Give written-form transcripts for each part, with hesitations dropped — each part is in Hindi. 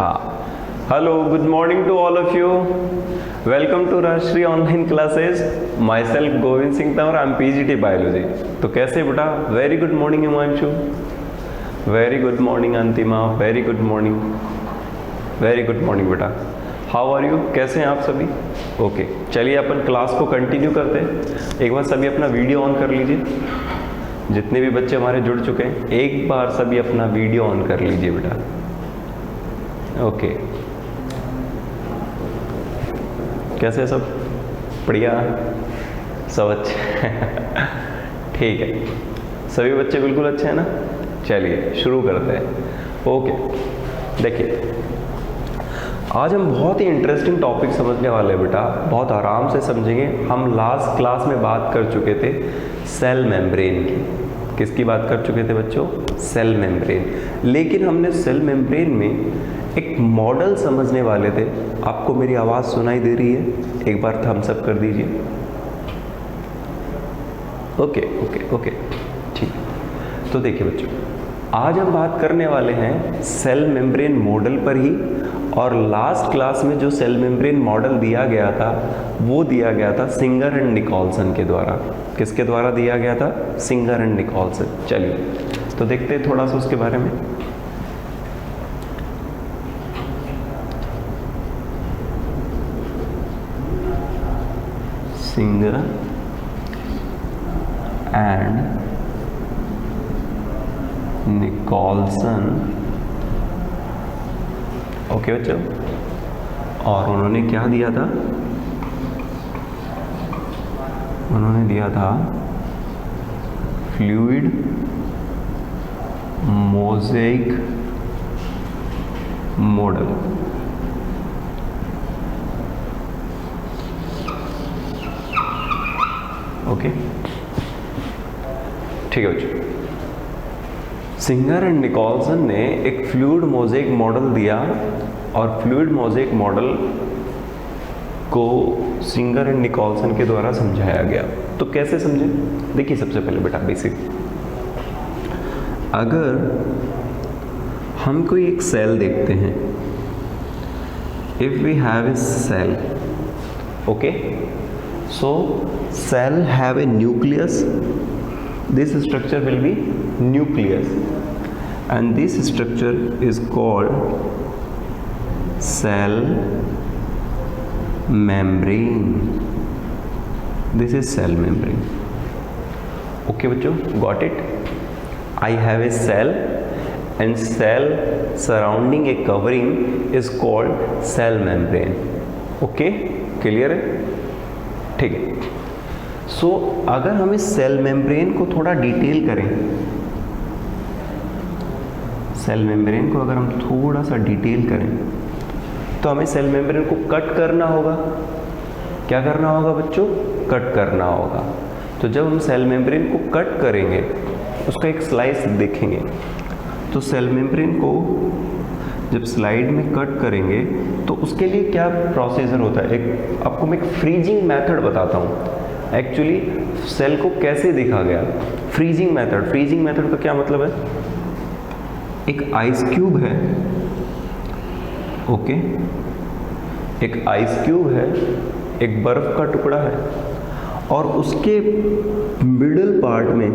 हाँ, hello, good morning to all of you. Welcome to Rashtriya online classes. Myself Govind Singh Tanwar, I am PGT biology. तो कैसे बेटा? Very good morning Himanshu, very good morning Antima, very good morning, very good morning बेटा. How are you? कैसे हैं आप सभी? ओके, चलिए अपन क्लास को कंटिन्यू करते हैं. एक बार सभी अपना वीडियो ऑन कर लीजिए. जितने भी बच्चे हमारे जुड़ चुके हैं, एक बार सभी अपना वीडियो ऑन कर लीजिए बेटा. ओके, कैसे सब? बढ़िया, सब अच्छे. ठीक है, सभी बच्चे बिल्कुल अच्छे हैं ना? चलिए शुरू करते हैं. ओके, देखिए आज हम बहुत ही इंटरेस्टिंग टॉपिक समझने वाले हैं बेटा. बहुत आराम से समझेंगे. हम लास्ट क्लास में बात कर चुके थे सेल मेम्ब्रेन की. किसकी बात कर चुके थे बच्चों? Cell membrane. लेकिन हमने सेल मेम्ब्रेन में एक मॉडल समझने वाले थे. आपको मेरी आवाज़ सुनाई दे रही है? एक बार थम्स अप कर दीजिए. ओके ओके ओके, ठीक. तो देखिए बच्चों, आज हम बात करने वाले हैं सेल मेम्ब्रेन मॉडल पर ही. और लास्ट क्लास में जो सेल मेम्ब्रेन मॉडल दिया गया था वो दिया गया था सिंगर एंड निकोल्सन के द्वारा. किसके द्वारा दिया गया था? Singer and Nicholson. चलिए तो देखते हैं थोड़ा सा उसके बारे में. Singer and Nicholson. ओके बच्चों, और उन्होंने क्या दिया था? उन्होंने दिया था फ्लूइड मोज़ेक मॉडल. ओके, ठीक है बच्चों. सिंगर एंड निकोल्सन ने एक फ्लूइड मोज़ेक मॉडल दिया और फ्लूइड मोज़ेक मॉडल को सिंगर एंड निकोल्सन के द्वारा समझाया गया. तो कैसे समझे? देखिए सबसे पहले बेटा बेसिक, अगर हम कोई एक सेल देखते हैं, if we have a cell, okay, so cell have a nucleus. This structure will be nucleus and this structure is called cell membrane. This is cell membrane. Okay बच्चों, got it? I have a cell and cell surrounding a covering is called cell membrane. Okay, clear है? ठीक है. सो अगर हम इस सेल मेम्ब्रेन को थोड़ा डिटेल करें, सेल मेम्ब्रेन को अगर हम थोड़ा सा डिटेल करें तो हमें सेल मेम्ब्रेन को कट करना होगा. क्या करना होगा बच्चों? कट करना होगा. तो जब हम सेल मेम्ब्रेन को कट करेंगे, उसका एक स्लाइस देखेंगे, तो सेल मेम्ब्रेन को जब स्लाइड में कट करेंगे तो उसके लिए क्या प्रोसीजर होता है? एक आपको मैं एक फ्रीजिंग मेथड बताता हूँ. एक्चुअली सेल को कैसे देखा गया? Freezing method. फ्रीजिंग मेथड का क्या मतलब है? एक आइस क्यूब है, ओके, एक आइस क्यूब है, एक बर्फ का टुकड़ा है, और उसके मिडल पार्ट में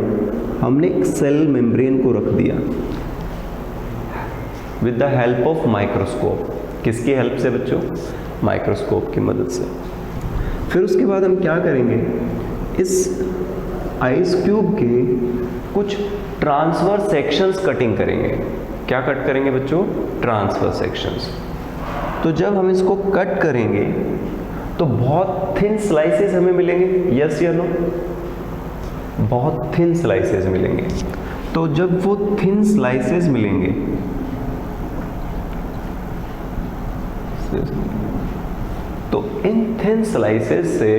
हमने एक सेल मेम्ब्रेन को रख दिया with the help of microscope. किसकी हेल्प से बच्चों? माइक्रोस्कोप की मदद से. फिर उसके बाद हम क्या करेंगे? इस आइस क्यूब के कुछ ट्रांसफर सेक्शंस कटिंग करेंगे. क्या कट करेंगे बच्चों? Transfer sections. तो जब हम इसको कट करेंगे तो बहुत थिन स्लाइसेस हमें मिलेंगे. यस या नो? बहुत थिन स्लाइसेस मिलेंगे. तो जब वो थिन स्लाइसेस मिलेंगे तो इन थिन स्लाइसेस से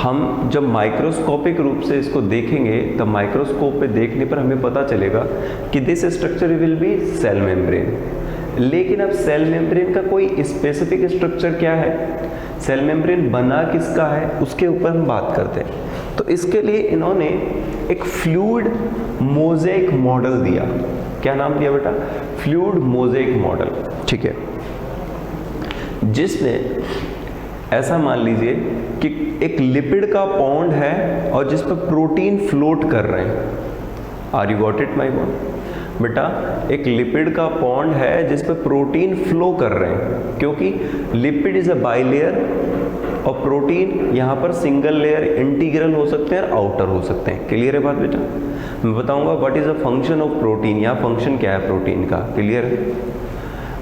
हम जब माइक्रोस्कोपिक रूप से इसको देखेंगे, तब माइक्रोस्कोप पे देखने पर हमें पता चलेगा कि this structure will be cell membrane. लेकिन अब सेल मेम्ब्रेन का कोई स्पेसिफिक स्ट्रक्चर क्या है? सेल मेम्ब्रेन बना किसका है, उसके ऊपर हम बात करते हैं. तो इसके लिए इन्होंने एक फ्लूइड मोज़ेक मॉडल दिया. क्या नाम दिया बेटा? Fluid mosaic model. ठीक है, जिसमें ऐसा मान लीजिए कि एक लिपिड का पॉन्ड है और जिस पर प्रोटीन फ्लोट कर रहे हैं। Are you got it my boy? बेटा एक लिपिड का पॉन्ड है जिस पर प्रोटीन फ्लो कर रहे हैं, क्योंकि लिपिड इज अ बाइलेयर और प्रोटीन यहाँ पर सिंगल लेयर, इंटीग्रल हो सकते हैं और आउटर हो सकते हैं। क्लियर है बात बेटा? मैं बताऊंगा what is a function of protein, यहाँ फंक्शन क्या है प्रोटीन का। क्लियर है?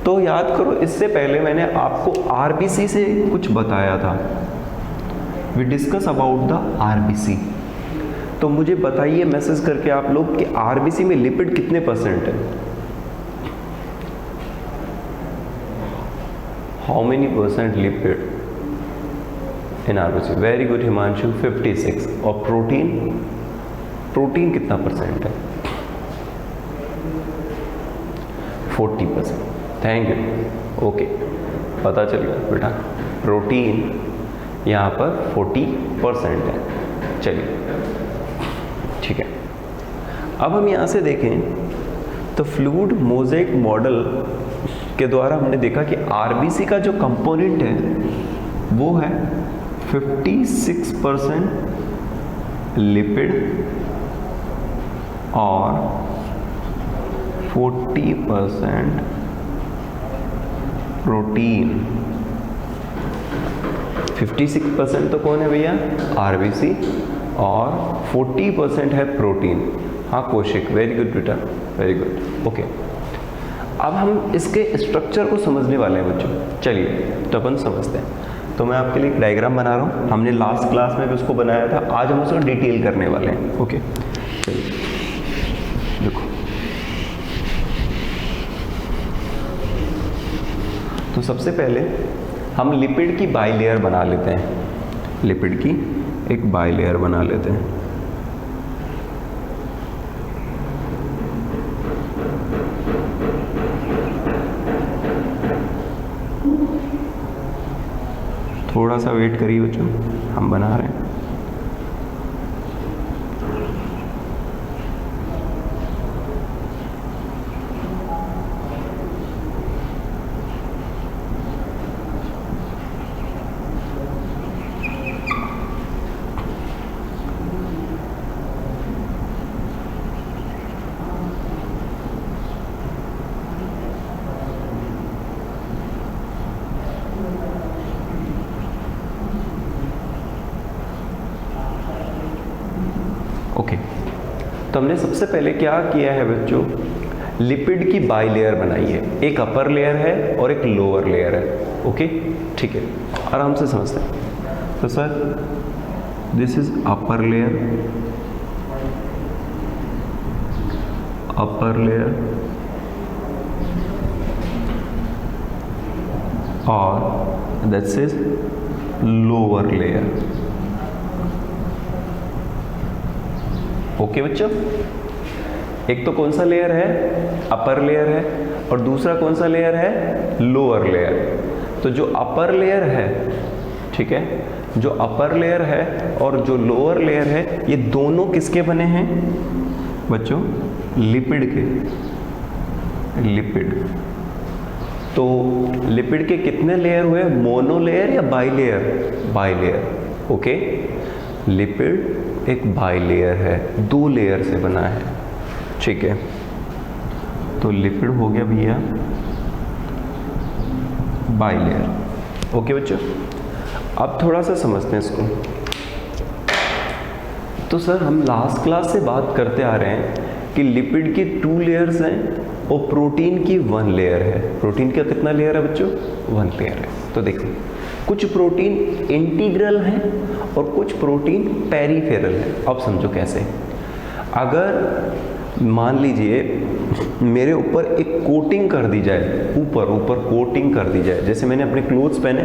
तो याद करो, इससे पहले मैंने आपको आरबीसी से कुछ बताया था। We discuss about the RBC. तो मुझे बताइए मैसेज करके आप लोग कि आरबीसी में लिपिड कितने परसेंट है? How many percent lipid in RBC? Very good Himanshu, 56। और प्रोटीन, प्रोटीन कितना परसेंट है? 40%। Thank you. ओके, पता चल गया बेटा, प्रोटीन यहाँ पर 40% है। चलिए ठीक है, अब हम यहाँ से देखें तो फ्लूइड मोज़ेक मॉडल के द्वारा हमने देखा कि आरबीसी का जो कंपोनेंट है वो है 56% लिपिड और 40% प्रोटीन। 56% तो कौन है भैया? आरबीसी, और 40% है प्रोटीन। हाँ कौशिक, वेरी गुड बेटा, वेरी गुड। ओके, अब हम इसके स्ट्रक्चर को समझने वाले हैं बच्चों। चलिए तो अपन समझते हैं। तो मैं आपके लिए एक डायग्राम बना रहा हूँ, हमने लास्ट क्लास में भी उसको बनाया था, आज हम उसको डिटेल करने वाले हैं। ओके चलिए देखो, तो सबसे पहले हम लिपिड की बाइलेयर बना लेते हैं। लिपिड की एक बाइलेयर बना लेते हैं। थोड़ा सा वेट करिए बच्चों, हम बना रहे हैं। ओके, तो हमने सबसे पहले क्या किया है बच्चों, लिपिड की बाइलेयर बनाई है। एक अपर लेयर है और एक लोअर लेयर है। ओके ठीक है, आराम से समझते हैं। तो sir this is upper layer, upper layer और that's is lower layer. Okay बच्चों, एक तो कौन सा लेयर है? अपर लेयर है, और दूसरा कौन सा लेयर है? Lower layer. तो जो अपर लेयर है, ठीक है, जो अपर लेयर है और जो लोअर लेयर है, ये दोनों किसके बने हैं बच्चों? लिपिड के। लिपिड, तो लिपिड के कितने लेयर हुए? मोनो लेयर या by layer? By layer. Okay, lipid एक बाई लेयर है, 2 लेयर से बना है। ठीक है, तो लिपिड हो गया भैया बाई लेयर। ओके बच्चों, अब थोड़ा सा समझते हैं इसको। तो सर हम लास्ट क्लास से बात करते आ रहे हैं कि लिपिड की 2 लेयर्स हैं और प्रोटीन की 1 लेयर है। प्रोटीन का कितना लेयर है बच्चों? 1 लेयर है। तो देखो, कुछ प्रोटीन इंटीग्रल हैं और कुछ प्रोटीन पेरिफेरल है। अब समझो कैसे। अगर मान लीजिए मेरे ऊपर एक कोटिंग कर दी जाए, ऊपर कोटिंग कर दी जाए, जैसे मैंने अपने क्लोथ्स पहने,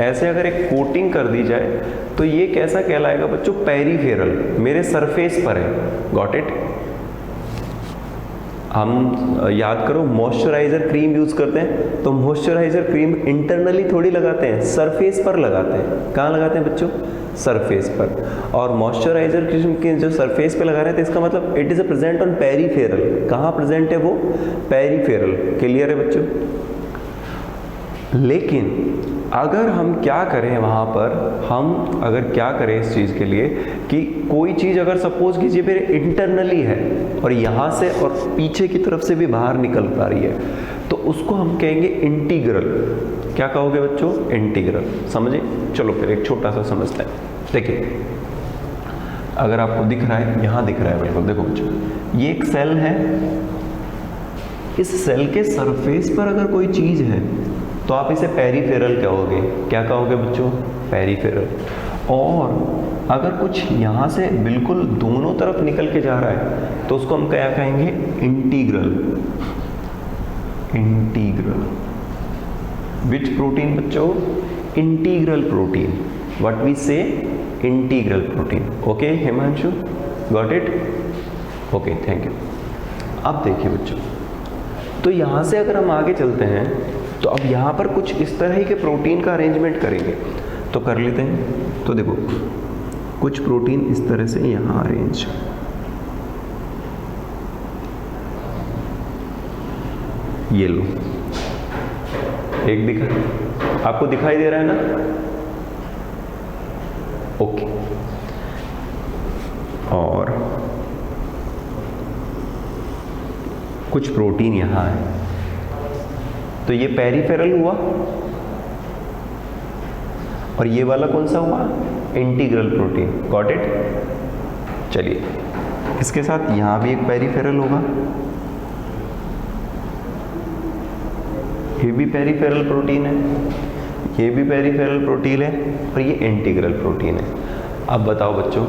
ऐसे अगर एक कोटिंग कर दी जाए तो ये कैसा कहलाएगा बच्चों? पेरिफेरल, मेरे सरफेस पर है। Got it? हम याद करो मॉइस्चराइजर क्रीम यूज करते हैं, तो मॉइस्चराइजर क्रीम इंटरनली थोड़ी लगाते हैं, सरफेस पर लगाते हैं। कहाँ लगाते हैं बच्चों? सरफेस पर। और मॉइस्चराइजर क्रीम के जो सरफेस पे लगा रहे हैं तो इसका मतलब it is a present on peripheral. कहाँ प्रेजेंट है वो? पेरीफेरल। क्लियर है बच्चों? लेकिन अगर हम क्या करें वहाँ पर, हम अगर क्या करें इस चीज़ के लिए कि कोई चीज़ अगर सपोज कीजिए मेरे इंटरनली है और यहाँ से और पीछे की तरफ से भी बाहर निकल पा रही है, तो उसको हम कहेंगे इंटीग्रल। क्या कहोगे बच्चों? इंटीग्रल। समझे? चलो फिर एक छोटा सा समझते हैं। देखिए, अगर आपको दिख रहा है, यहाँ दिख रहा है बिल्कुल, देखो बच्चों, ये एक सेल है। इस सेल के सरफेस पर अगर कोई चीज़ है तो आप इसे पेरीफेरल कहोगे। क्या कहोगे बच्चों? पेरीफेरल। और अगर कुछ यहाँ से बिल्कुल दोनों तरफ निकल के जा रहा है तो उसको हम क्या कहेंगे? इंटीग्रल। इंटीग्रल। विच प्रोटीन बच्चों? Integral protein. व्हाट वी से? Integral protein. Okay Himanshu, got it? Okay, thank you. अब देखिए बच्चों, तो यहाँ से अगर हम आगे चलते हैं तो अब यहाँ पर कुछ इस तरह के प्रोटीन का अरेंजमेंट करेंगे, तो कर लेते हैं। तो देखो, कुछ प्रोटीन इस तरह से यहाँ अरेंज, ये लो, एक दिखा, आपको दिखाई दे रहा है ना? ओके। और कुछ प्रोटीन यहाँ है, तो ये पेरीफेरल हुआ और ये वाला कौन सा हुआ? Integral protein. Got it? चलिए, इसके साथ यहां भी एक पेरीफेरल होगा, ये भी पेरीफेरल प्रोटीन है, ये भी पेरीफेरल प्रोटीन है और ये इंटीग्रल प्रोटीन है। अब बताओ बच्चों,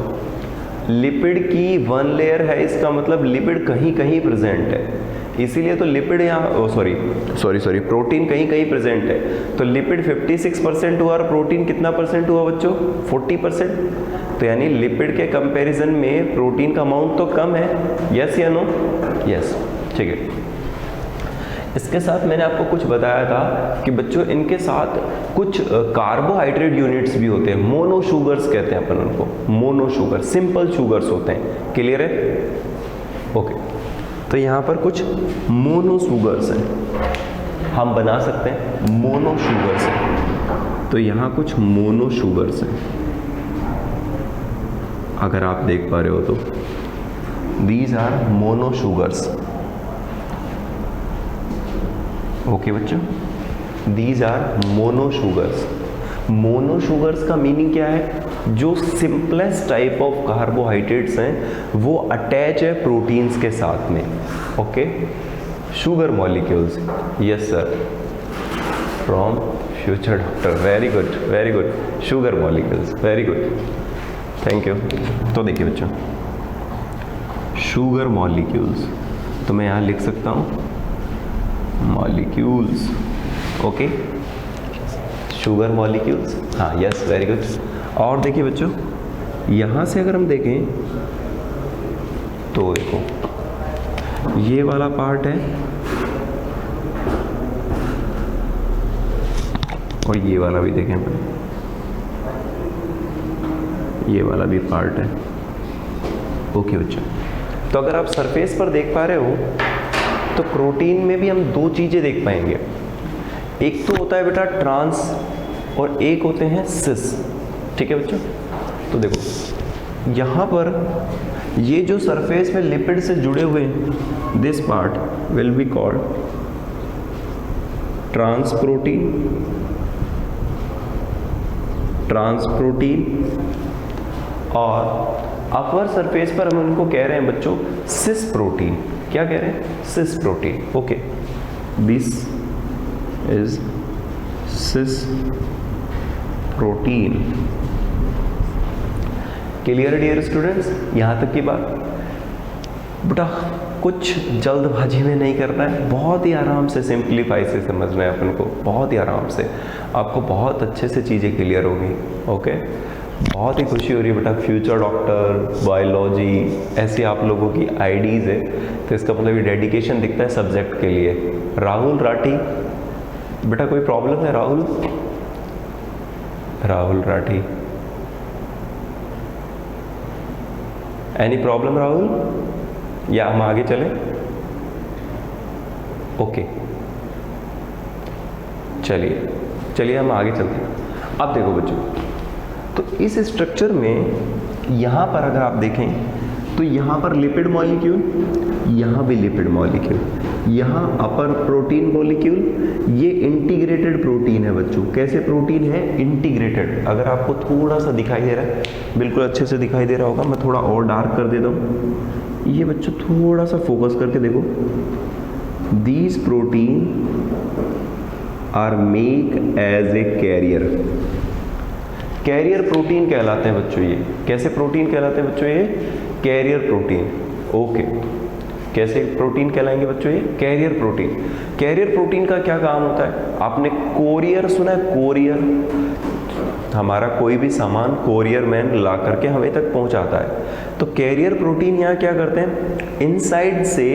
लिपिड की वन लेयर है, इसका मतलब लिपिड कहीं कहीं प्रेजेंट है, इसीलिए तो लिपिड यहाँ सॉरी प्रोटीन कहीं कहीं प्रेजेंट है। तो लिपिड 56% हुआ और प्रोटीन कितना परसेंट हुआ बच्चों? 40%। तो यानी लिपिड के कंपैरिजन में प्रोटीन का अमाउंट तो कम है। यस या नो? यस। ठीक है। इसके साथ मैंने आपको कुछ बताया था कि बच्चों इनके साथ कुछ कार्बोहाइड्रेट यूनिट्स भी होते हैं, मोनो शुगर्स कहते हैं अपन उनको, मोनो शुगर, सिंपल शुगर्स होते हैं। क्लियर है? ओके। तो यहाँ पर कुछ मोनो शुगर्स हैं, हम बना सकते हैं मोनो शुगर्स हैं। तो यहाँ कुछ मोनो शुगर्स हैं, अगर आप देख पा रहे हो तो these are mono sugars. Okay बच्चों, these are mono sugars. Mono sugars का मीनिंग क्या है? जो सिंपलेस्ट टाइप ऑफ कार्बोहाइड्रेट्स हैं वो अटैच है प्रोटीन्स के साथ में। Okay, sugar molecules. Yes sir, from future doctor, very good very good. Sugar molecules, very good, thank you. तो देखिए बच्चों, शुगर मॉलिक्यूल्स, तो मैं यहाँ लिख सकता हूँ मॉलिक्यूल्स। ओके, शुगर मॉलिक्यूल्स, हाँ यस, वेरी गुड। और देखिए बच्चों, यहाँ से अगर हम देखें तो देखो ये वाला पार्ट है और ये वाला भी देखें अपन, ये वाला भी पार्ट है। ओके बच्चों, तो अगर आप सरफेस पर देख पा रहे हो तो प्रोटीन में भी हम दो चीज़ें देख पाएंगे, एक तो होता है बेटा ट्रांस और एक होते हैं सिस। ठीक है बच्चों, तो देखो यहाँ पर ये जो सरफेस में लिपिड से जुड़े हुए हैं, this part will be called trans protein, trans protein. और अपर सरफेस पर हम उनको कह रहे हैं बच्चों सिस प्रोटीन। क्या कह रहे हैं? Cis protein. Okay, this is cis protein. Clear dear students? यहाँ तक की बात। बेटा कुछ जल्दबाजी में नहीं करना है, बहुत ही आराम से सिंप्लीफाई से समझना है अपन को, बहुत ही आराम से, आपको बहुत अच्छे से चीज़ें क्लियर होगी। ओके, बहुत ही खुशी हो रही है बेटा, फ्यूचर डॉक्टर, बायोलॉजी, ऐसी आप लोगों की आईडीज़ है, तो इसका मतलब ये डेडिकेशन दिखता है सब्जेक्ट के लिए। राहुल राठी, बेटा कोई प्रॉब्लम है राहुल? राहुल राठी, एनी प्रॉब्लम राहुल, या हम आगे चलें? ओके, चलिए हम आगे चलते हैं। अब देखो बच्चों, तो इस स्ट्रक्चर में यहाँ पर अगर आप देखें तो यहाँ पर लिपिड मॉलिक्यूल, यहाँ भी लिपिड मॉलिक्यूल, यहाँ अपर प्रोटीन मॉलिक्यूल, ये इंटीग्रेटेड प्रोटीन है बच्चों। कैसे प्रोटीन है? इंटीग्रेटेड। अगर आपको थोड़ा सा दिखाई दे रहा है, बिल्कुल अच्छे से दिखाई दे रहा होगा, मैं थोड़ा और डार्क कर देता हूँ, ये बच्चों थोड़ा सा फोकस करके देखो, these protein are make as a carrier. Carrier protein कहलाते हैं बच्चों ये। कैसे प्रोटीन कहलाते हैं बच्चों ये? Carrier protein. ओके, कैसे प्रोटीन कहलाएंगे बच्चों ये? Carrier protein. कैरियर प्रोटीन का क्या काम होता है? आपने कोरियर सुना है? कोरियर, हमारा कोई भी सामान कोरियर मैन ला करके हमें तक पहुंचाता है। तो कैरियर प्रोटीन यहाँ क्या करते हैं? इनसाइड से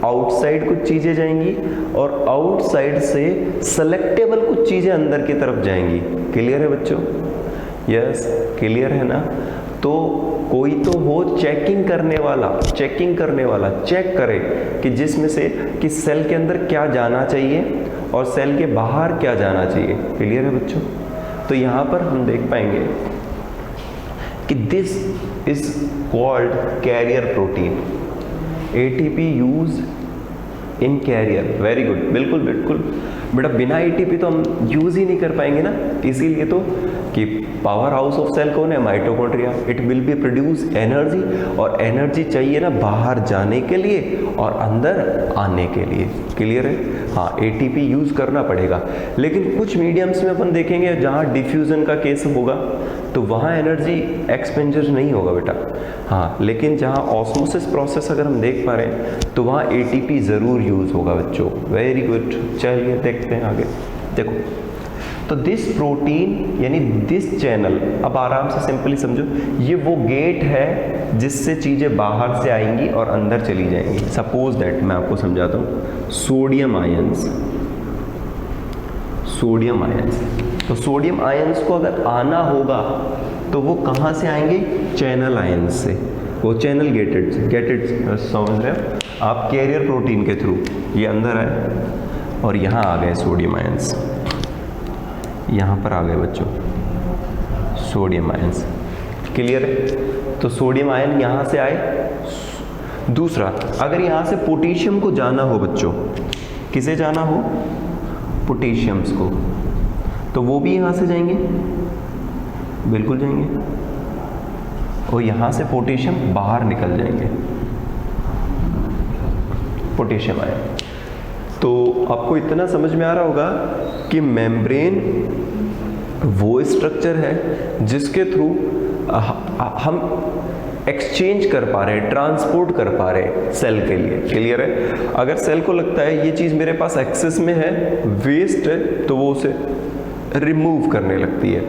आउटसाइड कुछ चीजें जाएंगी और आउटसाइड से सेलेक्टेबल कुछ चीजें अंदर की तरफ जाएंगी। क्लियर है बच्चों? यस, क्लियर है ना? तो कोई तो हो चेकिंग करने वाला चेक करे कि जिसमें से कि सेल के अंदर क्या जाना चाहिए और सेल के बाहर क्या जाना चाहिए। क्लियर है बच्चों? तो यहाँ पर हम देख पाएंगे कि this is called carrier protein. ATP use in carrier. Very good, बिल्कुल बेटा, बिना एटीपी तो हम यूज ही नहीं कर पाएंगे ना। इसीलिए तो कि पावर हाउस ऑफ सेल कौन है? Mitochondria. It will B produce energy, और एनर्जी चाहिए ना बाहर जाने के लिए और अंदर आने के लिए। क्लियर है? हाँ, एटीपी यूज करना पड़ेगा। लेकिन कुछ मीडियम्स में अपन देखेंगे जहाँ डिफ्यूजन का केस होगा तो वहाँ एनर्जी एक्सपेंजर नहीं होगा बेटा। हाँ, लेकिन जहाँ ऑस्मोसिस प्रोसेस अगर हम देख पा रहे हैं तो वहाँ एटीपी ज़रूर यूज़ होगा बच्चों। वेरी गुड, चलिए देखते हैं आगे। देखो, तो दिस प्रोटीन यानी दिस चैनल, अब आराम से सिंपली समझो, ये वो गेट है जिससे चीज़ें बाहर से आएंगी और अंदर चली जाएंगी। सपोज दैट, मैं आपको समझाता हूँ, सोडियम आयंस। तो सोडियम आयंस को अगर आना होगा तो वो कहाँ से आएंगे? चैनल आयंस से। वो चैनल गेटेड समझ रहे हो आप? कैरियर प्रोटीन के थ्रू ये अंदर आए और यहाँ आ गए सोडियम आयंस। यहाँ पर आ गए बच्चों सोडियम आयंस। क्लियर है? तो सोडियम आयन यहाँ से आए। दूसरा, अगर यहाँ से पोटेशियम को जाना हो बच्चों, किसे जाना हो? पोटेशियम्स को, तो वो भी यहाँ से जाएंगे, बिल्कुल जाएंगे, और यहाँ से पोटेशियम बाहर निकल जाएंगे, पोटेशियम आयन। तो आपको इतना समझ में आ रहा होगा कि मेम्ब्रेन वो स्ट्रक्चर है जिसके थ्रू हम एक्सचेंज कर पा रहे हैं, ट्रांसपोर्ट कर पा रहे हैं सेल के लिए। क्लियर है? अगर सेल को लगता है ये चीज़ मेरे पास एक्सेस में है, वेस्ट है, तो वो उसे रिमूव करने लगती है।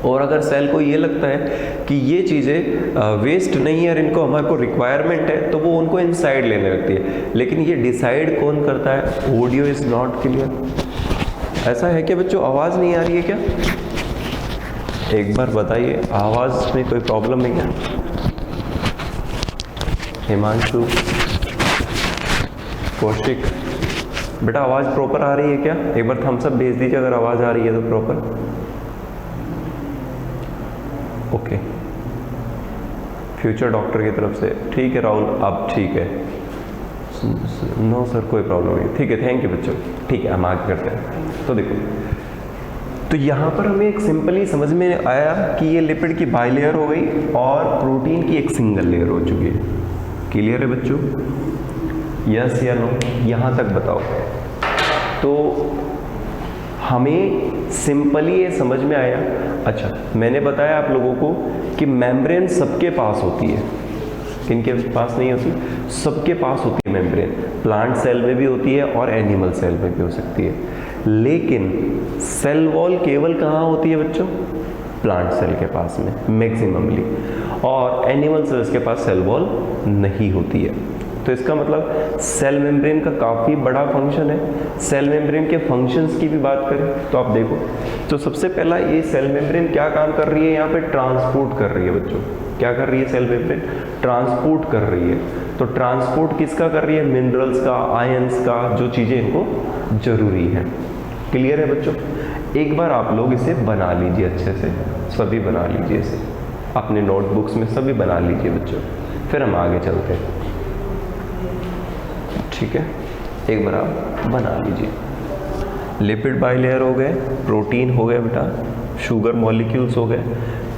और अगर सेल को ये लगता है कि ये चीज़ें वेस्ट नहीं है और इनको हमारे को रिक्वायरमेंट है, तो वो उनको इनसाइड लेने लगती है। लेकिन ये डिसाइड कौन करता है? Audio is not clear. ऐसा है क्या बच्चों? आवाज़ नहीं आ रही है क्या? एक बार बताइए, आवाज़ में कोई प्रॉब्लम है क्या? हिमांशु, कौशिक, बेटा आवाज़ प्रॉपर आ रही है क्या? एक बार थम्स अप भेज दीजिए अगर आवाज़ आ रही है तो प्रॉपर। ओके, फ्यूचर डॉक्टर की तरफ से। ठीक है राहुल, अब ठीक है। नो सर, कोई प्रॉब्लम नहीं। ठीक है, थैंक यू बच्चों। ठीक है, हम आगे करते हैं। तो देखो, तो यहाँ पर हमें एक सिंपली समझ में आया कि ये लिपिड की बाई लेयर हो गई और प्रोटीन की एक सिंगल लेयर हो चुकी है। क्लियर है बच्चों? यस या नो? यहाँ तक बताओ। तो हमें सिंपली ये समझ में आया। अच्छा, मैंने बताया आप लोगों को कि मेम्ब्रेन सबके पास होती है। किनके पास नहीं होती? सबके पास होती है मेम्ब्रेन। प्लांट सेल में भी होती है और एनिमल सेल में भी हो सकती है। लेकिन सेल वॉल केवल कहाँ होती है बच्चों? प्लांट सेल के पास में मैक्सिममली, और एनिमल सेल्स के पास सेल वॉल नहीं होती है। तो इसका मतलब सेल मेम्ब्रेन का काफ़ी बड़ा फंक्शन है। सेल मेम्ब्रेन के फंक्शंस की भी बात करें तो आप देखो, तो सबसे पहला ये सेल मेम्ब्रेन क्या काम कर रही है, यहाँ पे ट्रांसपोर्ट कर रही है बच्चों। क्या कर रही है सेल मेम्ब्रेन? ट्रांसपोर्ट कर रही है। तो ट्रांसपोर्ट किसका कर रही है? मिनरल्स का, आयंस का, जो चीज़ें इनको जरूरी है। क्लियर है बच्चों? एक बार आप लोग इसे बना लीजिए अच्छे से, सभी बना लीजिए इसे अपने नोटबुक्स में, सभी बना लीजिए बच्चों, फिर हम आगे चलते हैं। ठीक है, एक बार आप बना लीजिए। लिपिड बाइलेयर हो गए, प्रोटीन हो गए बेटा, शुगर मॉलिक्यूल्स हो गए,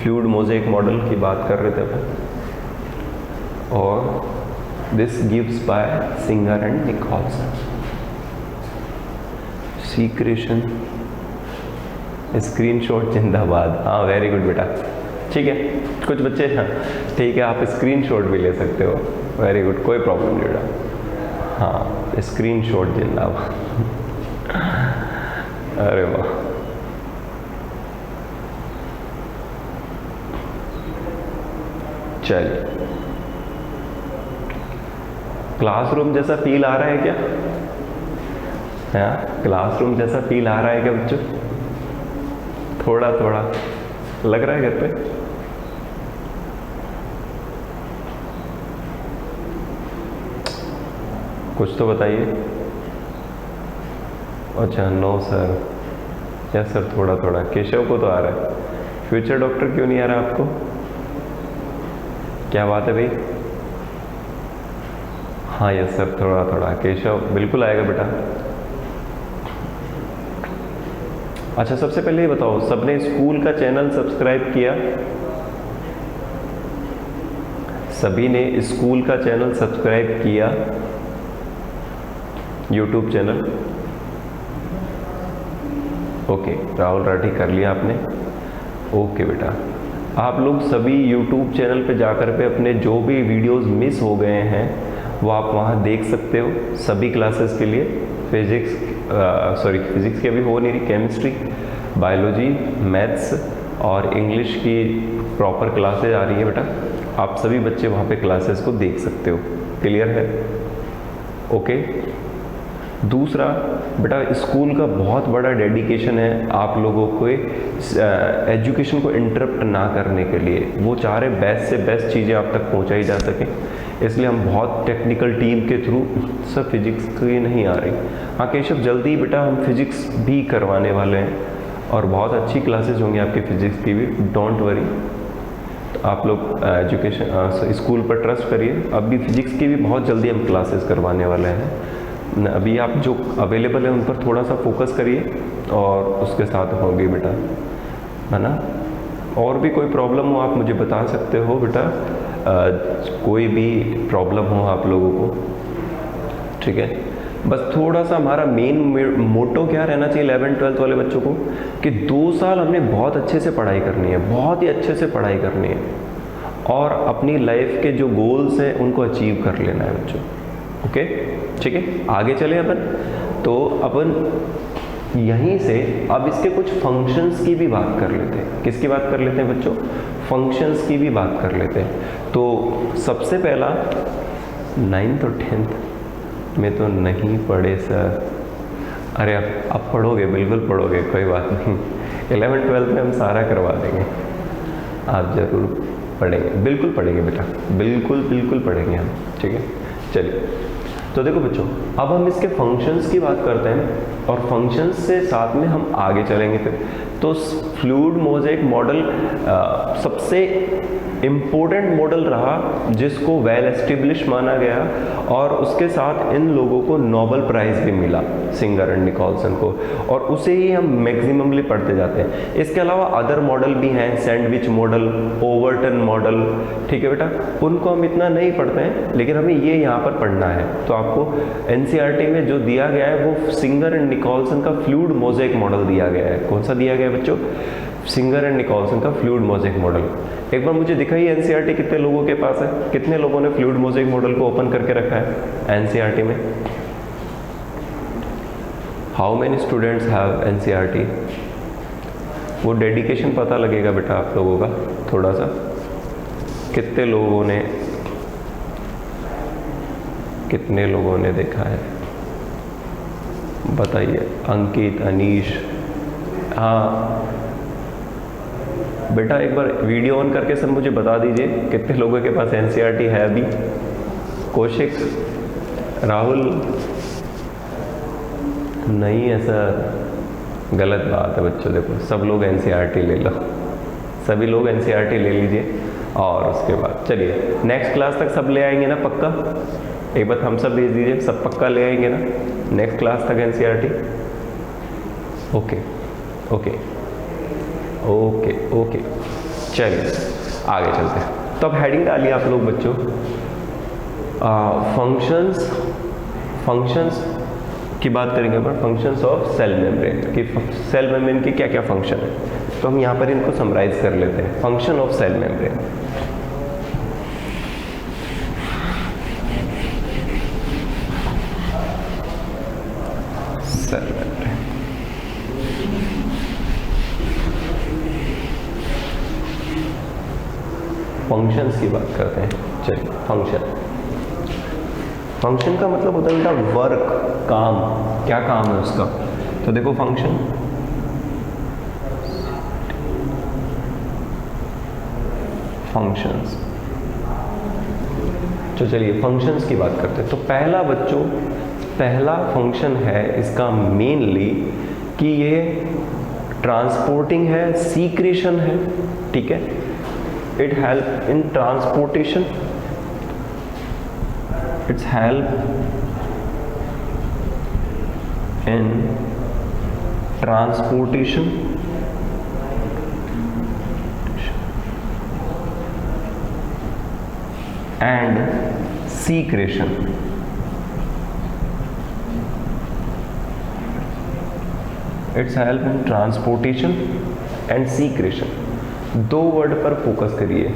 फ्लूइड मोज़ेक मॉडल की बात कर रहे थे अपन, और this gives by Singer and Nicolson. Secretion, screenshot जिंदाबाद। हाँ वेरी गुड बेटा, ठीक है। कुछ बच्चे, हाँ ठीक है, आप स्क्रीनशॉट भी ले सकते हो, वेरी गुड, कोई प्रॉब्लम नहीं बेटा। हाँ स्क्रीनशॉट जिंदाबाद। अरे वाह, चलिए। क्लासरूम जैसा फील आ रहा है क्या? हाँ क्लासरूम जैसा फील आ रहा है क्या बच्चों? थोड़ा थोड़ा लग रहा है घर पे? कुछ तो बताइए। अच्छा नो सर, यस सर, थोड़ा थोड़ा। केशव को तो आ रहा है, फ्यूचर डॉक्टर क्यों नहीं आ रहा आपको? क्या बात है भाई? हाँ यस सर, थोड़ा थोड़ा। केशव बिल्कुल आएगा बेटा। अच्छा सबसे पहले ये बताओ, सबने स्कूल का चैनल सब्सक्राइब किया? सभी ने स्कूल का चैनल सब्सक्राइब किया, YouTube channel? Okay, Rahul Rathi कर लिया आपने। ओके बेटा, आप लोग सभी यूट्यूब चैनल पे जाकर पे अपने जो भी वीडियोस मिस हो गए हैं वो आप वहाँ देख सकते हो, सभी क्लासेस के लिए। फिजिक्स की अभी हो नहीं रही, केमिस्ट्री, बायोलॉजी, मैथ्स और इंग्लिश की प्रॉपर क्लासेज आ रही है बेटा। आप सभी बच्चे वहाँ पे क्लासेस को देख सकते हो। क्लियर है? ओके। दूसरा बेटा, स्कूल का बहुत बड़ा डेडिकेशन है आप लोगों को एजुकेशन को इंटरप्ट ना करने के लिए। वो चाह रहे बेस्ट से बेस्ट चीज़ें आप तक पहुंचाई जा सकें, इसलिए हम बहुत टेक्निकल टीम के थ्रू, सब फिजिक्स की नहीं आ रही। हाँ केशव, जल्दी बेटा हम फिजिक्स भी करवाने वाले हैं और बहुत अच्छी क्लासेस होंगी आपकी फिजिक्स की भी, डोंट वरी। तो आप लोग एजुकेशन स्कूल पर ट्रस्ट करिए। अब भी फिजिक्स की भी बहुत जल्दी हम क्लासेस करवाने वाले हैं। अभी आप जो अवेलेबल है उन पर थोड़ा सा फोकस करिए और उसके साथ होंगे बेटा, है ना। और भी कोई प्रॉब्लम हो आप मुझे बता सकते हो बेटा, कोई भी प्रॉब्लम हो आप लोगों को, ठीक है। बस थोड़ा सा हमारा मेन मोटो क्या रहना चाहिए 11th-12th वाले बच्चों को, कि 2 साल हमने बहुत अच्छे से पढ़ाई करनी है, बहुत ही अच्छे से पढ़ाई करनी है और अपनी लाइफ के जो गोल्स हैं उनको अचीव कर लेना है बच्चों। ओके, ठीक है। आगे चले अपन, तो अपन यहीं से अब इसके कुछ फंक्शंस की भी बात कर लेते हैं। किसकी बात कर लेते हैं बच्चों? फंक्शंस की भी बात कर लेते हैं। तो सबसे पहला 9th और 10th में तो नहीं पढ़े सर। अरे अब पढ़ोगे, बिल्कुल पढ़ोगे, कोई बात नहीं। 11th-12th में हम सारा करवा देंगे, आप जरूर पढ़ेंगे, बिल्कुल पढ़ेंगे बेटा, बिल्कुल पढ़ेंगे हम, ठीक है। चलिए, तो देखो बच्चों, अब हम इसके फंक्शंस की बात करते हैं और फंक्शंस से साथ में हम आगे चलेंगे फिर। तो फ्लूइड मोज़ेक मॉडल सबसे इम्पोर्टेंट मॉडल रहा जिसको वेल एस्टेब्लिश माना गया और उसके साथ इन लोगों को नोबेल प्राइज़ भी मिला, सिंगर एंड निकोल्सन को, और उसे ही हम मैक्सिममली पढ़ते जाते हैं। इसके अलावा अदर मॉडल भी हैं, सैंडविच मॉडल, ओवरटन मॉडल, ठीक है बेटा, उनको हम इतना नहीं पढ़ते हैं, लेकिन हमें ये यहाँ पर पढ़ना है। तो आपको NCERT में जो दिया गया है वो सिंगर एंड निकोल्सन का फ्लूइड मोज़ेक मॉडल दिया गया है। कौन सा दिया गया है बच्चों? सिंगर एंड निकोल्सन का फ्लूइड मोज़ेक मॉडल। एक बार मुझे दिखाइए NCERT कितने लोगों के पास है, कितने लोगों ने फ्लूइड मोज़ेक मॉडल को ओपन करके रखा है NCERT में? How many students have NCERT? वो डेडिकेशन पता लगेगा बेटा आप लोगों का थोड़ा सा। कितने लोगों ने देखा है बताइए। अंकित, अनीश, हाँ बेटा एक बार वीडियो ऑन करके सब मुझे बता दीजिए कितने लोगों के पास एनसीईआरटी है अभी। कौशिक, राहुल, नहीं ऐसा गलत बात है बच्चों। देखो सब लोग एनसीईआरटी ले लो, सभी लोग एनसीईआरटी ले लीजिए। और उसके बाद चलिए नेक्स्ट क्लास तक सब ले आएंगे ना पक्का? एक बार हम सब भेज दीजिए, सब पक्का ले आएंगे ना नेक्स्ट क्लास तक NCERT? Okay okay okay okay, चलिए आगे चलते हैं। तो अब हेडिंग डालिए आप लोग बच्चों, फंक्शंस की बात करेंगे अपन। फंक्शंस ऑफ सेल मेम्ब्रेन कि सेल मेम्ब्रेन के क्या क्या फंक्शन है, तो हम यहाँ पर इनको समराइज कर लेते हैं। Function of cell membrane, cell membrane functions की बात करते हैं। चलिए फंक्शन का मतलब होता है बेटा वर्क, काम, क्या काम है उसका। तो देखो फंक्शंस, तो चलिए फंक्शंस की बात करते हैं। तो पहला फंक्शन है इसका मेनली कि ये ट्रांसपोर्टिंग है, सीक्रेशन है, ठीक है। It help in transportation, its help in transportation and secretion. Its help in transportation and secretion. दो वर्ड पर फोकस करिए।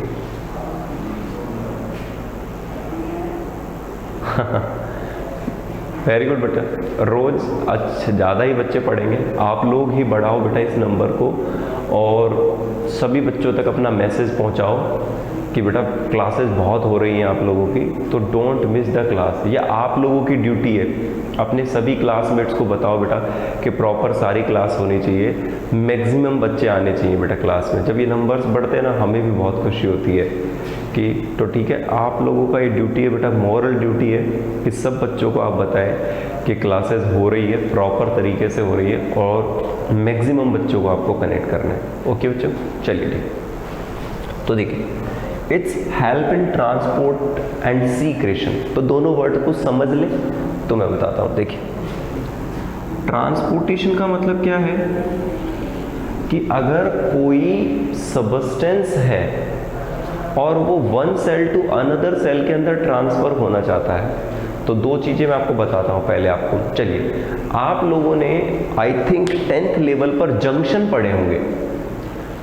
वेरी गुड बेटा, रोज अच्छा ज़्यादा ही बच्चे पढ़ेंगे, आप लोग ही बढ़ाओ बेटा इस नंबर को और सभी बच्चों तक अपना मैसेज पहुंचाओ कि बेटा क्लासेस बहुत हो रही हैं आप लोगों की, तो डोंट मिस द क्लास। ये आप लोगों की ड्यूटी है, अपने सभी क्लासमेट्स को बताओ बेटा कि प्रॉपर सारी क्लास होनी चाहिए, मैक्सिमम बच्चे आने चाहिए बेटा क्लास में। जब ये नंबर्स बढ़ते हैं ना हमें भी बहुत खुशी होती है कि तो ठीक है, आप लोगों का ये ड्यूटी है बेटा, मॉरल ड्यूटी है कि सब बच्चों को आप बताएं कि क्लासेस हो रही है, प्रॉपर तरीके से हो रही है और मैक्सिमम बच्चों को आपको कनेक्ट करना है। ओके बच्चों, चलिए ठीक। तो देखिए it's help in transport and secretion, तो दोनों वर्ड को समझ ले तो मैं बताता हूँ। देखिए ट्रांसपोर्टेशन का मतलब क्या है कि अगर कोई सब्सटेंस है और वो one cell to another cell के अंदर ट्रांसफर होना चाहता है, तो दो चीज़ें मैं आपको बताता हूँ पहले आपको। चलिए, आप लोगों ने आई थिंक 10th लेवल पर जंक्शन पढ़े होंगे।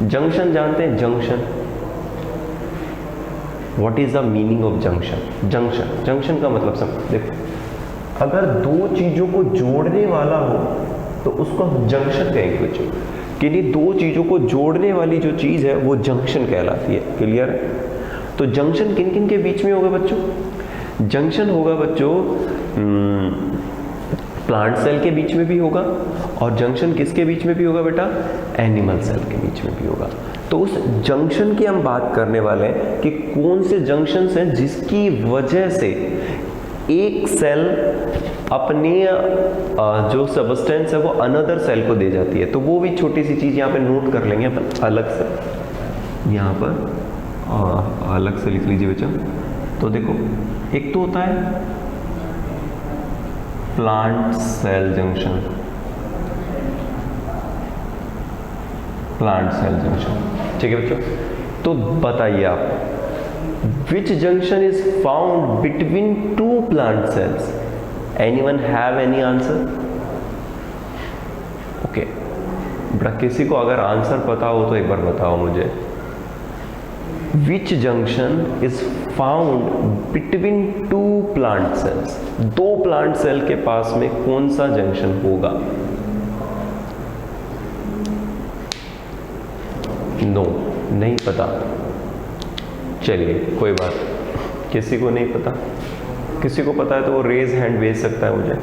जंक्शन जानते हैं? Junction, what is the meaning of junction? Junction का मतलब समझ, देखो अगर दो चीज़ों को जोड़ने वाला हो तो उसको हम जंक्शन कहेंगे बच्चों। कि नहीं, दो चीज़ों को जोड़ने वाली जो चीज़ है वो जंक्शन कहलाती है। क्लियर है? तो जंक्शन किन किन के बीच में होगा बच्चों? जंक्शन होगा बच्चों प्लांट सेल के बीच में भी होगा, और जंक्शन किसके बीच में भी होगा बेटा? एनिमल सेल के बीच में भी होगा। तो उस जंक्शन की हम बात करने वाले हैं कि कौन से जंक्शंस हैं जिसकी वजह से एक सेल अपने जो सब्सटेंस है वो अनदर सेल को दे जाती है। तो वो भी छोटी सी चीज़ यहाँ पे नोट कर लेंगे अपन अलग से, यहाँ पर अलग से लिख लीजिए बच्चा। तो देखो, एक तो होता है plant cell junction, plant cell junction, ठीक है बच्चों। तो बताइए आप, which junction is found between two plant cells? Anyone have any answer? Okay, बेटा किसी को अगर आंसर पता हो तो एक बार बताओ मुझे। Which junction is found between two plant cells? दो प्लांट सेल के पास में कौन सा जंक्शन होगा? नो, नहीं पता। चलिए कोई बात, किसी को नहीं पता, किसी को पता है तो वो रेज हैंड भेज सकता है मुझे।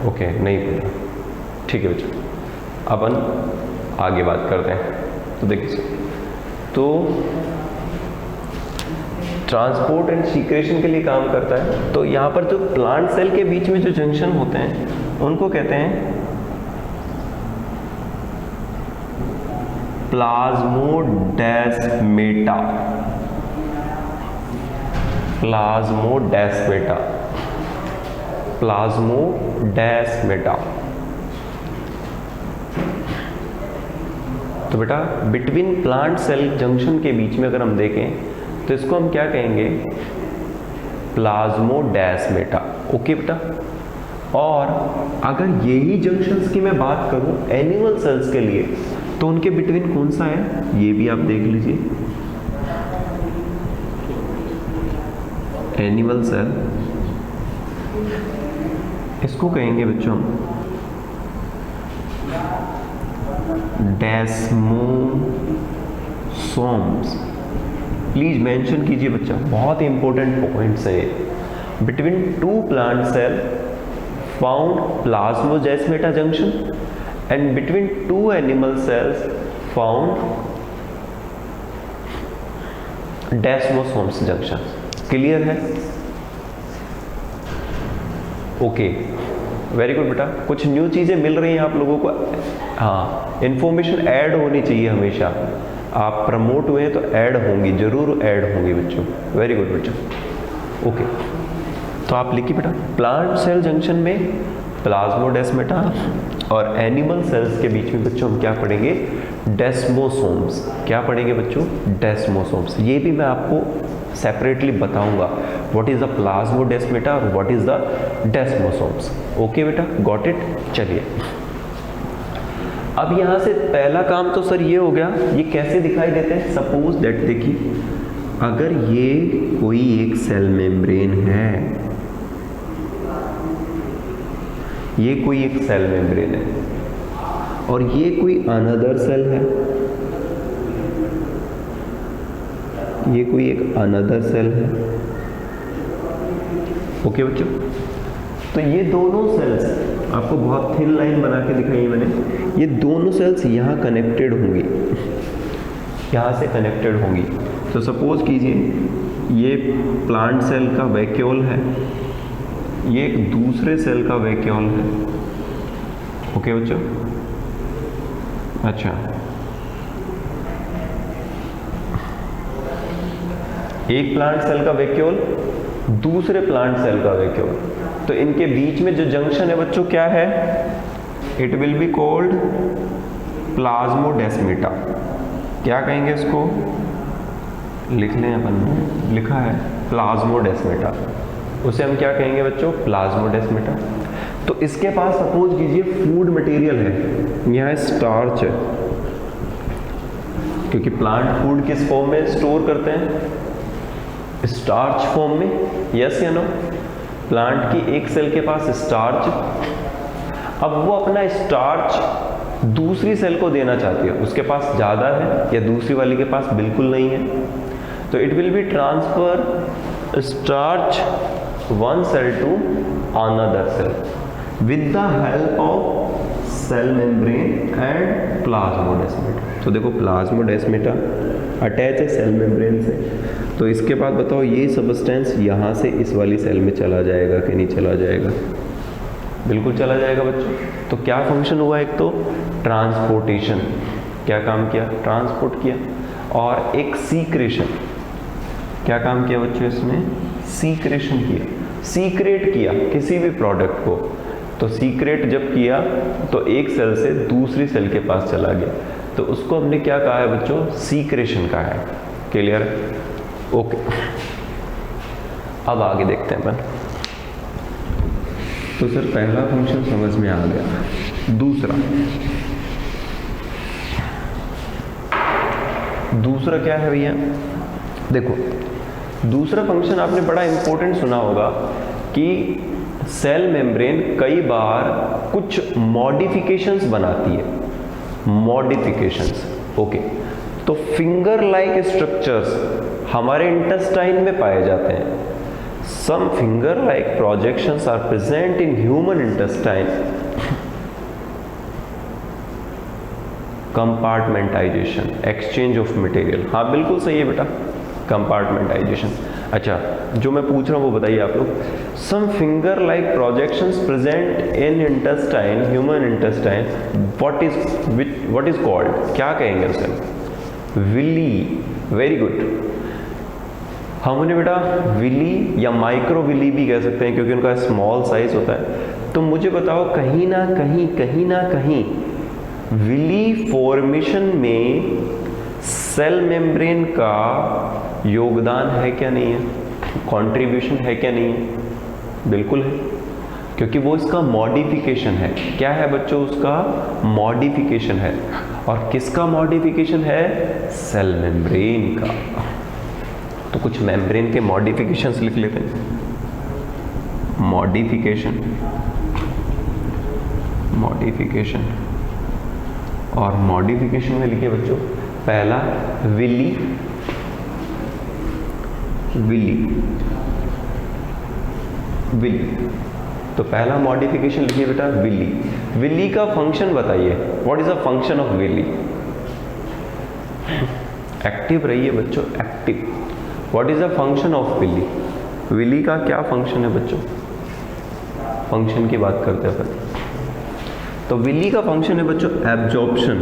ओके, नहीं पता, ठीक है बच्चों। अपन आगे बात करते हैं। तो देखिए, तो ट्रांसपोर्ट एंड सीक्रेशन के लिए काम करता है। तो यहाँ पर जो प्लांट सेल के बीच में जो जंक्शन होते हैं उनको कहते हैं प्लाज्मोडेस्मेटा। Plasmodesmata, plasmodesmata. तो बेटा बिटवीन प्लांट सेल जंक्शन के बीच में अगर हम देखें तो इसको हम क्या कहेंगे, प्लाज्मोडेस्मेटा। ओके बेटा। और अगर यही जंक्शंस की मैं बात करूं एनिमल सेल्स के लिए तो उनके बिटवीन कौन सा है, ये भी आप देख लीजिए। एनिमल सेल, इसको कहेंगे बच्चों डेस्मोसोम्स। प्लीज मेंशन कीजिए बच्चा, बहुत ही इंपॉर्टेंट पॉइंट्स है। Between two plant cell found plasmodesmata junction and between two animal cells found desmosomes junction। Clear है? ओके, वेरी गुड बेटा। कुछ न्यू चीजें मिल रही हैं आप लोगों को। हाँ, इंफॉर्मेशन ऐड होनी चाहिए हमेशा। आप प्रमोट हुए तो ऐड होंगी, जरूर ऐड होंगी बच्चों। वेरी गुड बच्चों। ओके, तो आप लिखिए बेटा, प्लांट सेल जंक्शन में प्लाज्मोडेस्मेटा और एनिमल सेल्स के बीच में बच्चों हम क्या पढ़ेंगे, डेस्मोसोम्स। क्या पढ़ेंगे बच्चों, डेस्मोसोम्स। ये भी मैं आपको सेपरेटली बताऊंगा, व्हाट इज द प्लाज्मोडेस्मेटा और what is the desmosomes. Okay बेटा, गॉट इट। चलिए, अब यहां से पहला काम तो सर ये हो गया, ये कैसे दिखाई देते हैं। सपोज दैट, देखिए अगर ये कोई एक सेल मेम्ब्रेन है, ये कोई एक सेल मेम्ब्रेन है और ये कोई अनदर सेल है, ये कोई एक अनदर सेल है। ओके बच्चों, तो ये दोनों सेल्स, आपको बहुत थिन लाइन बना के दिखाई मैंने, ये दोनों सेल्स यहाँ कनेक्टेड होंगी, यहाँ से कनेक्टेड होंगी। तो सपोज कीजिए ये प्लांट सेल का वैक्यूल है, ये एक दूसरे सेल का वैक्यूल है। ओके बच्चों, अच्छा, एक प्लांट सेल का वैक्यूल, दूसरे प्लांट सेल का वैक्यूल, तो इनके बीच में जो जंक्शन है बच्चों क्या है, it will be called plasmodesmata. क्या कहेंगे इसको, लिख लें अपन ने, लिखा है प्लाज्मोडेस्मेटा, उसे हम क्या कहेंगे बच्चों, प्लाज्मोडेस्मेटा। तो इसके पास सपोज कीजिए फूड मटेरियल है, यहाँ स्टार्च है, क्योंकि प्लांट फूड किस फॉर्म में स्टोर करते हैं, स्टार्च फॉर्म में। यस या नो, प्लांट की एक सेल के पास स्टार्च, अब वो अपना स्टार्च दूसरी सेल को देना चाहती है, उसके पास ज़्यादा है या दूसरी वाली के पास बिल्कुल नहीं है, तो it will be transfer starch one cell to another cell with the help of cell membrane and plasmodesmata. तो देखो प्लाज्मोडेस्मेटा अटैच है सेल मेम्ब्रेन से, तो इसके बाद बताओ ये सबस्टेंस यहाँ से इस वाली सेल में चला जाएगा कि नहीं चला जाएगा, बिल्कुल चला जाएगा बच्चों। तो क्या फंक्शन हुआ, एक तो ट्रांसपोर्टेशन, क्या काम किया, ट्रांसपोर्ट किया, और एक सीक्रेशन, क्या काम किया बच्चों इसमें, सीक्रेशन किया, सीक्रेट किया किसी भी प्रोडक्ट को। तो सीक्रेट जब किया तो एक सेल से दूसरी सेल के पास चला गया, तो उसको हमने क्या कहा है बच्चों, सीक्रेशन कहा है। Clear, okay. अब आगे देखते हैं अपन। तो सर पहला फंक्शन समझ में आ गया, दूसरा क्या है भैया, देखो दूसरा फंक्शन आपने बड़ा इंपॉर्टेंट सुना होगा कि सेल मेम्ब्रेन कई बार कुछ मॉडिफिकेशंस बनाती है, मॉडिफिकेशंस। ओके, तो फिंगर लाइक स्ट्रक्चर्स हमारे इंटेस्टाइन में पाए जाते हैं। Some finger like projections are present in human intestine. Compartmentalization, exchange of material, हाँ बिल्कुल सही है बेटा, कंपार्टमेंटाइजेशन। अच्छा, जो मैं पूछ रहा हूँ वो बताइए आप लोग। Some finger like projections present in intestine, human intestine, what is called, क्या कहेंगे उसे? विली। Very good. हमने बेटा विली या माइक्रो विली भी कह सकते हैं क्योंकि उनका स्मॉल साइज होता है। तो मुझे बताओ कहीं ना कहीं विली फॉर्मेशन में सेल मेम्ब्रेन का योगदान है क्या नहीं है, कंट्रीब्यूशन है क्या नहीं है? बिल्कुल है, क्योंकि वो इसका मॉडिफिकेशन है। क्या है बच्चों? उसका मॉडिफिकेशन है। और किसका मॉडिफिकेशन है? सेल मेम्ब्रेन का। तो कुछ मेम्ब्रेन के मॉडिफिकेशंस लिख लेते हैं। मॉडिफिकेशन और मॉडिफिकेशन में लिखिए बच्चों, पहला विली तो पहला मॉडिफिकेशन लिखिए बेटा विली का फंक्शन बताइए। What is the function of villi? Active रहिए बच्चों, active. What is the function of villi का क्या फंक्शन है बच्चों? फंक्शन की बात करते हैं अपन। तो विली का फंक्शन है बच्चों एब्जॉर्प्शन।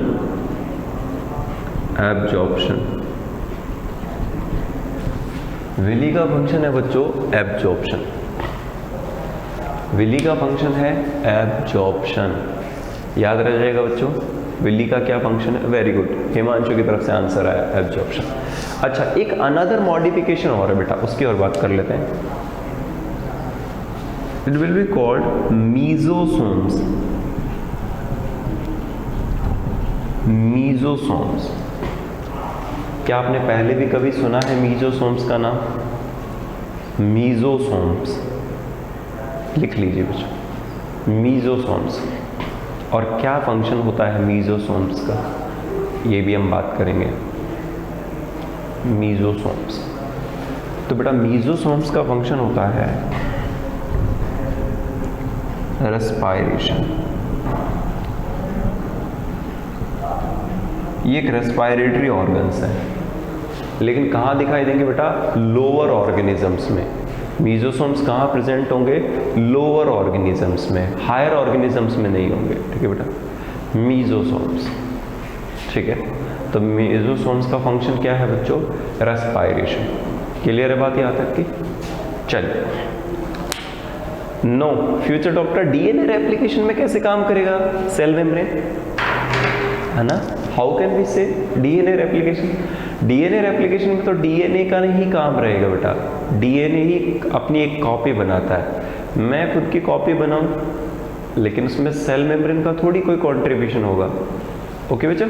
विली का फंक्शन है बच्चों एब्जॉर्प्शन। विली का फंक्शन है एब्जॉर्प्शन। याद रह जाएगा बच्चों, विली का क्या फंक्शन है? वेरी गुड, हिमांशु की तरफ से आंसर आया एब्जॉर्प्शन। अच्छा, एक अनदर मॉडिफिकेशन और है बेटा, उसकी और बात कर लेते हैं। It will be called mesosomes. क्या आपने पहले भी कभी सुना है मीजोसोम्स का नाम? मीजोसोम्स लिख लीजिए बच्चों, मीजोसोम्स। और क्या फंक्शन होता है मीजोसोम्स का, ये भी हम बात करेंगे। मीजोसोम्स, तो बेटा मीजोसोम्स का फंक्शन होता है रेस्पायरेशन। ये एक रेस्पायरेटरी ऑर्गन्स है, लेकिन कहाँ दिखाई देंगे बेटा? लोअर ऑर्गेनिजम्स में। मीजोसोम्स कहाँ प्रेजेंट होंगे? लोअर ऑर्गेनिजम्स में, हायर ऑर्गेनिजम्स में नहीं होंगे। ठीक है बेटा, मीजोसोम्स। ठीक है, तो मीजोसोम्स का फंक्शन क्या है बच्चों? रेस्पायरेशन। क्लियर है बात यहाँ तक की? चलिए, no future doctor DNA replication में कैसे काम करेगा सेल मेम्ब्रेन, है ना? How can we say DNA replication? DNA replication में तो डीएनए का नहीं काम रहेगा बेटा, डीएनए ही अपनी एक कॉपी बनाता है। मैं खुद की कॉपी बनाऊं, लेकिन उसमें सेल मेम्ब्रेन का थोड़ी कोई कंट्रीब्यूशन होगा। ओके बच्चा,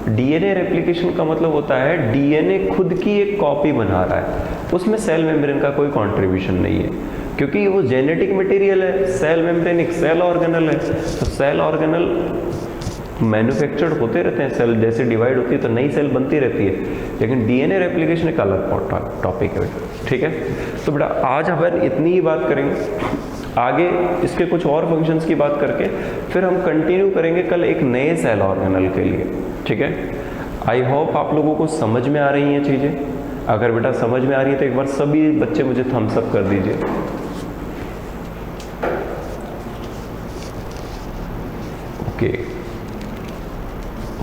डीएनए रेप्लिकेशन का मतलब होता है डीएनए खुद की एक कॉपी बना रहा है, उसमें सेल मेम्ब्रेन का कोई कंट्रीब्यूशन नहीं है, क्योंकि वो जेनेटिक मटेरियल है। सेल मेम्ब्रेन एक सेल ऑर्गेनल है, तो सेल ऑर्गेनल मैन्युफैक्चर्ड होते रहते हैं। सेल जैसे डिवाइड होती है तो नई सेल बनती रहती है, लेकिन डीएनए रेप्लिकेशन एक अलग टॉपिक है बेटा। ठीक है, तो बेटा आज हम इतनी ही बात करेंगे, आगे इसके कुछ और फंक्शंस की बात करके फिर हम कंटिन्यू करेंगे कल एक नए सेल ऑर्गेनल के लिए। ठीक है, आई होप आप लोगों को समझ में आ रही हैं चीज़ें। अगर बेटा समझ में आ रही है तो एक बार सभी बच्चे मुझे थम्स अप कर दीजिए।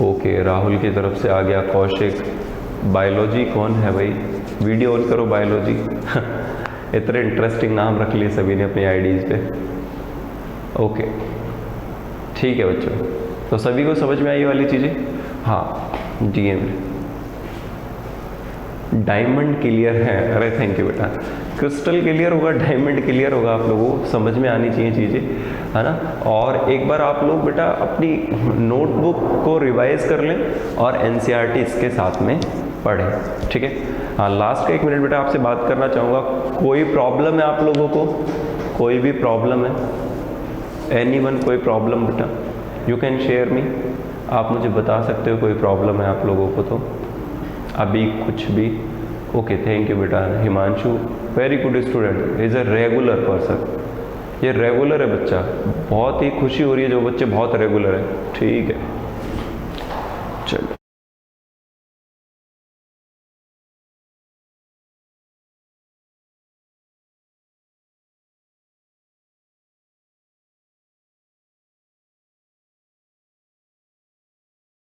ओके, राहुल की तरफ से आ गया कौशिक। बायोलॉजी कौन है भाई? वीडियो ऑन करो बायोलॉजी। इतने इंटरेस्टिंग नाम रख लिए सभी ने अपनी आईडीज पे। ओके ठीक है बच्चों, तो सभी को समझ में आई वाली चीज़ें? हाँ जी डायमंड क्लियर है। अरे थैंक यू बेटा, क्रिस्टल क्लियर होगा, डायमंड क्लियर होगा, आप लोगों को समझ में आनी चाहिए चीज़ें, है ना। और एक बार आप लोग बेटा अपनी नोटबुक को रिवाइज कर लें और एनसीईआरटी इसके साथ में पढ़ें। ठीक है, हाँ लास्ट का 1 मिनट बेटा आपसे बात करना चाहूँगा। कोई प्रॉब्लम है आप लोगों को? कोई भी प्रॉब्लम है? एनीवन, कोई प्रॉब्लम बेटा? यू कैन शेयर मी, आप मुझे बता सकते हो कोई प्रॉब्लम है आप लोगों को तो अभी कुछ भी। ओके, थैंक यू बेटा। Himanshu very good student, is a regular person. ये रेगुलर है बच्चा, बहुत ही खुशी हो रही है जो बच्चे बहुत रेगुलर है। ठीक है, चलो।